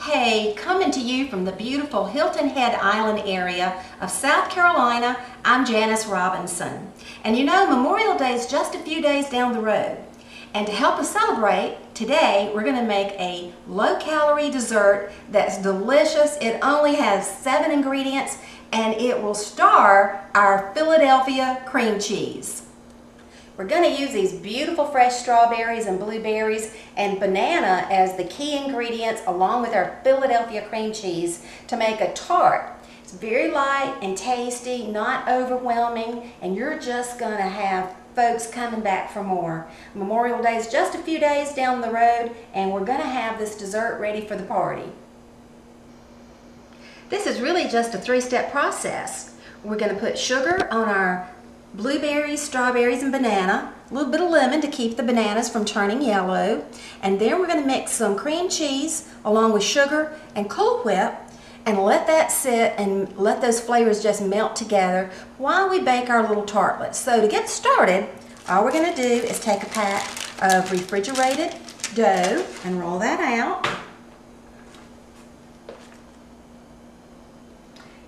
Hey, coming to you from the beautiful Hilton Head Island area of South Carolina, I'm Janice Robinson. And you know, Memorial Day is just a few days down the road. And to help us celebrate, today we're going to make a low-calorie dessert that's delicious. It only has 7 ingredients and it will star our Philadelphia cream cheese. We're going to use these beautiful fresh strawberries and blueberries and banana as the key ingredients along with our Philadelphia cream cheese to make a tart. It's very light and tasty, not overwhelming, and you're just going to have folks coming back for more. Memorial Day is just a few days down the road and we're going to have this dessert ready for the party. This is really just a 3-step process. We're going to put sugar on our blueberries, strawberries, and banana, a little bit of lemon to keep the bananas from turning yellow, and then we're going to mix some cream cheese along with sugar and Cool Whip and let that sit and let those flavors just melt together while we bake our little tartlets. So to get started, all we're going to do is take a pack of refrigerated dough and roll that out.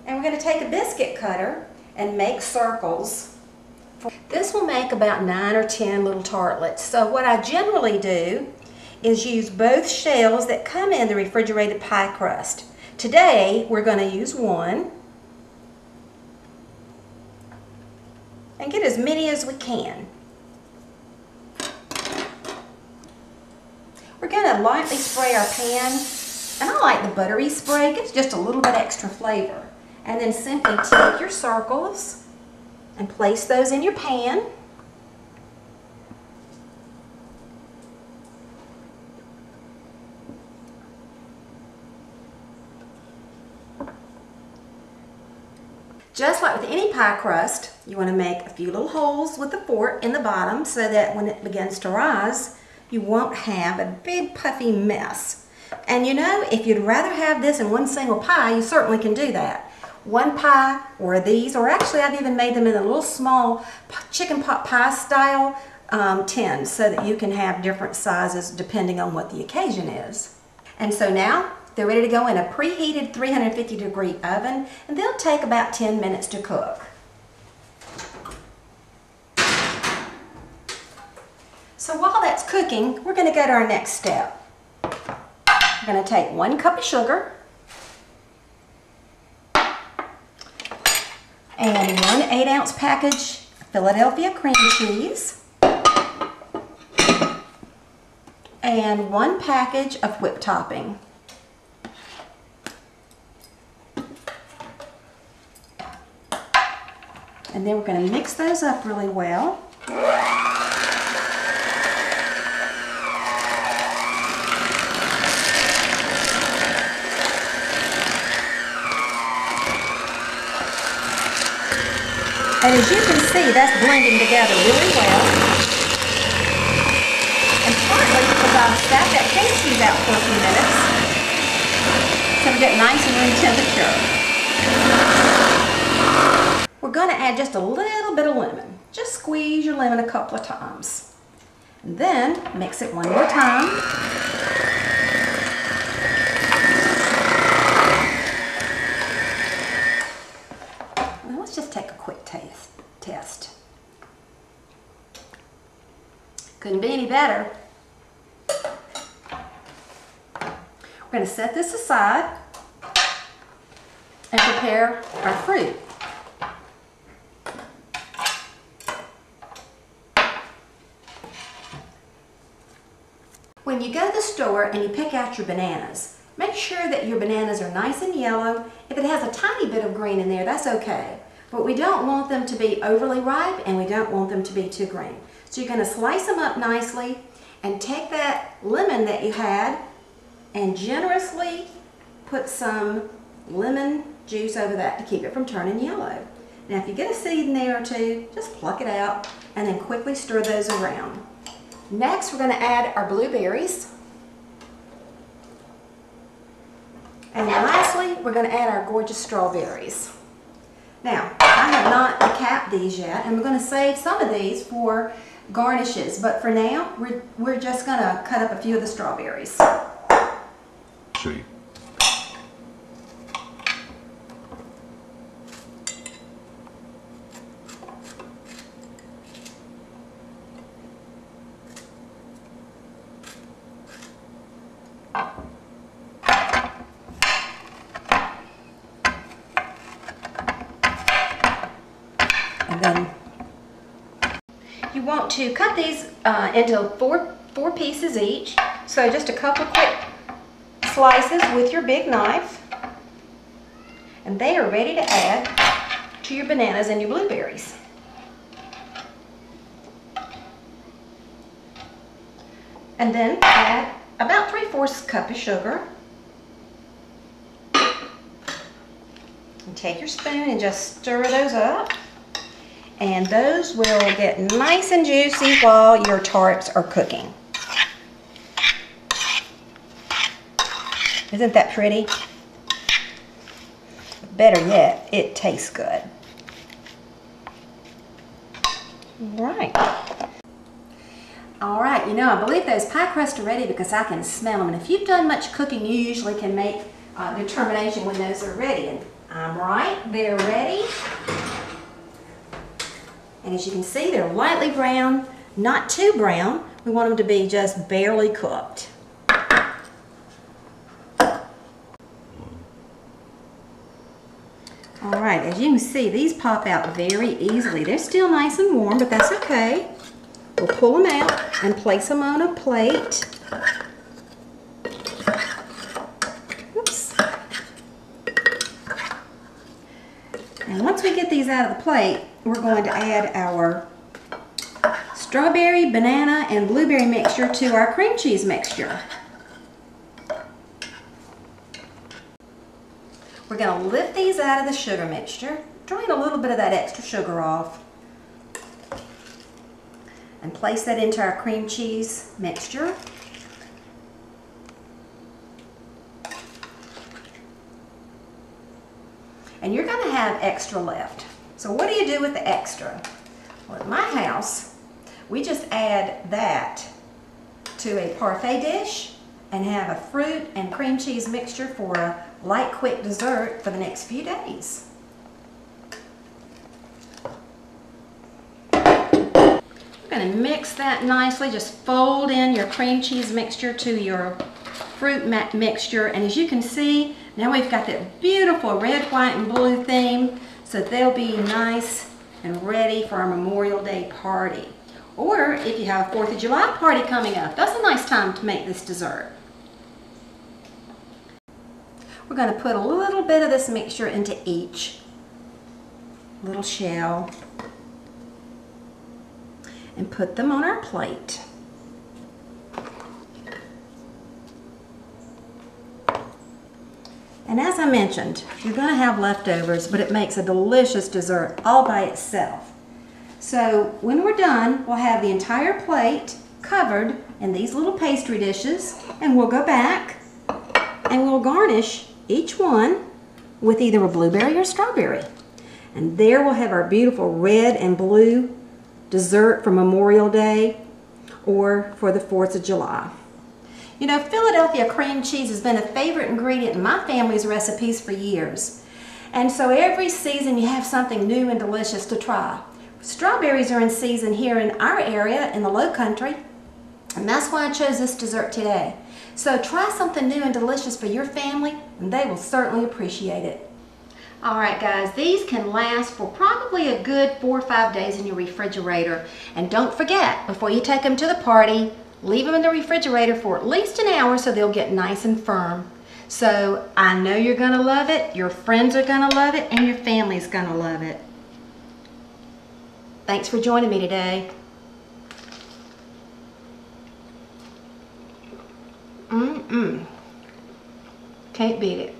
And we're going to take a biscuit cutter and make circles. This will make about 9 or 10 little tartlets. So what I generally do is use both shells that come in the refrigerated pie crust. Today we're going to use one and get as many as we can. We're going to lightly spray our pan, and I like the buttery spray. It gives just a little bit extra flavor. And then simply take your circles and place those in your pan. Just like with any pie crust, you want to make a few little holes with the fork in the bottom so that when it begins to rise, you won't have a big puffy mess. And you know, if you'd rather have this in one single pie, you certainly can do that. One pie or these, or actually I've even made them in a little small chicken pot pie style tins so that you can have different sizes depending on what the occasion is. And so now they're ready to go in a preheated 350-degree oven, and they'll take about 10 minutes to cook. So while that's cooking, we're going to go to our next step. We're going to take 1 cup of sugar and 1 8-ounce package of Philadelphia cream cheese and 1 package of whipped topping. And then we're going to mix those up really well. And as you can see, that's blending together really well. And partly because I've sat that cream cheese out for a few minutes, so we get nice and room temperature. We're going to add just a little bit of lemon. Just squeeze your lemon a couple of times. And then mix it one more time. Now let's just take a quick test. Couldn't be any better. We're going to set this aside and prepare our fruit. When you go to the store and you pick out your bananas, make sure that your bananas are nice and yellow. If it has a tiny bit of green in there, that's okay. But we don't want them to be overly ripe and we don't want them to be too green. So you're going to slice them up nicely and take that lemon that you had and generously put some lemon juice over that to keep it from turning yellow. Now if you get a seed in there or two, just pluck it out and then quickly stir those around. Next we're going to add our blueberries. And lastly, we're going to add our gorgeous strawberries. Now, I have not decapped these yet, and we're going to save some of these for garnishes, but for now, we're just going to cut up a few of the strawberries. See. And then you want to cut these into four pieces each. So just a couple quick slices with your big knife. And they are ready to add to your bananas and your blueberries. And then add about 3/4 cup of sugar. And take your spoon and just stir those up. And those will get nice and juicy while your tarts are cooking. Isn't that pretty? Better yet, it tastes good. All right, you know, I believe those pie crusts are ready because I can smell them. And if you've done much cooking, you usually can make a determination when those are ready. And I'm right, they're ready. And as you can see, they're lightly brown, not too brown. We want them to be just barely cooked. All right, as you can see, these pop out very easily. They're still nice and warm, but that's okay. We'll pull them out and place them on a plate. Oops. And once we get these out of the plate, we're going to add our strawberry, banana, and blueberry mixture to our cream cheese mixture. We're going to lift these out of the sugar mixture, drain a little bit of that extra sugar off, and place that into our cream cheese mixture. And you're going to have extra left. So what do you do with the extra? Well, at my house, we just add that to a parfait dish and have a fruit and cream cheese mixture for a light, quick dessert for the next few days. We're going to mix that nicely. Just fold in your cream cheese mixture to your fruit mixture. And as you can see, now we've got that beautiful red, white, and blue theme. So they'll be nice and ready for our Memorial Day party. Or if you have a 4th of July party coming up, that's a nice time to make this dessert. We're going to put a little bit of this mixture into each little shell and put them on our plate. And as I mentioned, you're going to have leftovers, but it makes a delicious dessert all by itself. So when we're done, we'll have the entire plate covered in these little pastry dishes, and we'll go back and we'll garnish each one with either a blueberry or strawberry. And there we'll have our beautiful red and blue dessert for Memorial Day or for the 4th of July. You know, Philadelphia cream cheese has been a favorite ingredient in my family's recipes for years. And so every season you have something new and delicious to try. Strawberries are in season here in our area in the Low Country, and that's why I chose this dessert today. So try something new and delicious for your family, and they will certainly appreciate it. Alright guys, these can last for probably a good 4 or 5 days in your refrigerator. And don't forget, before you take them to the party, leave them in the refrigerator for at least an hour so they'll get nice and firm. So I know you're going to love it, your friends are going to love it, and your family's going to love it. Thanks for joining me today. Can't beat it.